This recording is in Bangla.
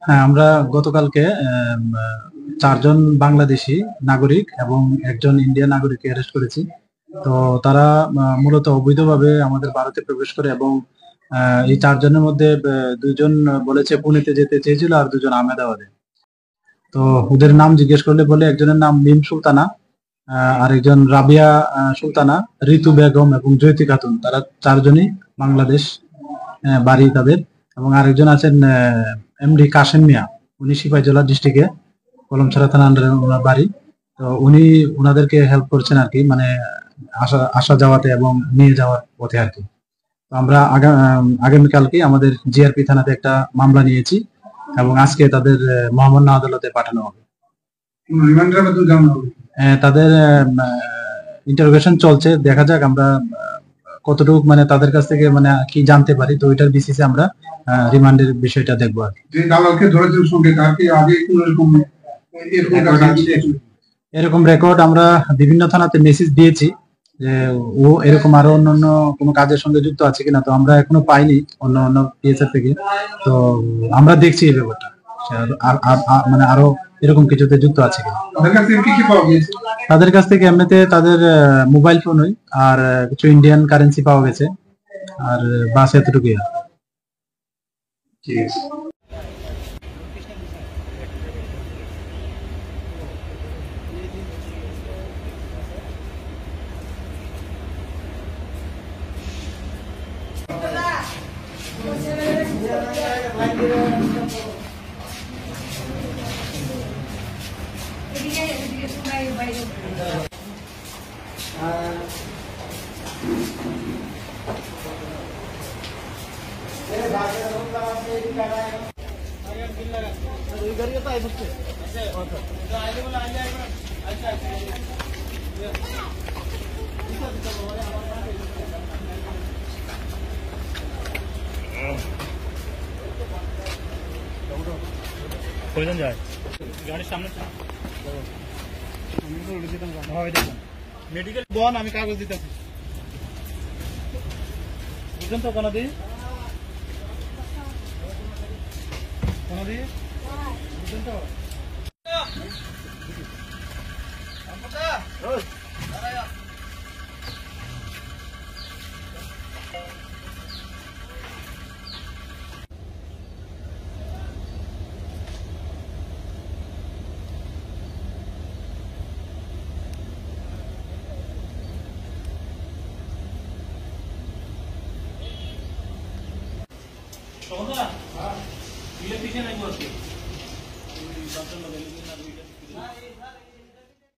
হ্যাঁ, আমরা গতকালকে ৪ জন বাংলাদেশি নাগরিক এবং একজন ইন্ডিয়ান নাগরিককে অ্যারেস্ট করেছি। তো তারা মূলত অবৈধভাবে আমাদের ভারতে প্রবেশ করে এবং এই ৪ জনের মধ্যে ২ জন বলেছে পুনেতে যেতে চেয়েছিল আর ২ জন আহমেদাবাদে। তো ওদের নাম জিজ্ঞেস করলে বলে একজনের নাম মিম সুলতানা, আরেকজন রাবিয়া সুলতানা, ঋতু বেগম এবং জয়তী খাতুন। তারা ৪ জনই বাংলাদেশ, বাড়ি তাদের। এবং আরেকজন আছেন এমডি কাশেম মিয়া, উনি সিপাহীজলা ডিস্ট্রিক্টে কলমছড়া থানা আন্ডারে ওনার বাড়ি। তো উনি ওনাদেরকে হেল্প করছেন আর কি, মানে আসা আসা যাওয়াতে এবং নিয়ে যাওয়ার পথে আর কি। তো আমরা আগামীকালকে আমাদের জিআরপি থানাতে একটা মামলা নিয়েছি এবং আজকে তাদের মহামান্য আদালতে পাঠানো হবে। তাদের ইন্টারোগেশন চলছে, দেখা যাক আমরা কতটুকু মানে তাদের কাছ থেকে মানে কি জানতে পারি। তো ওইটার বেসিসে আমরা রিমান্ডের বিষয়টা দেখবো আর কি। এরকম রেকর্ড আমরা বিভিন্ন থানাতে মেসেজ দিয়েছি যে ও এরকম আরো অন্যান্য কোনো কাজের সঙ্গে যুক্ত আছে কিনা। তো আমরা এখনো পাইনি অন্য অন্য পিএসএফ থেকে। তো আমরা দেখছি এই ব্যাপারটা, মানে আরো এরকম কিছুতে যুক্ত আছে কিনা। তাদের কাছ থেকে এমনিতে তাদের মোবাইল ফোনই আর কিছু ইন্ডিয়ান কারেন্সি পাওয়া গেছে, আর বাস এতটুকুই। ঠিক আছে। কয়জন যায় গাড়ির সামনে মেডিকেল দোয়ান আমি কাগজ দিতেছি বুঝলেন তো। কোনো দিন বুঝলেন তো। पीछे नहीं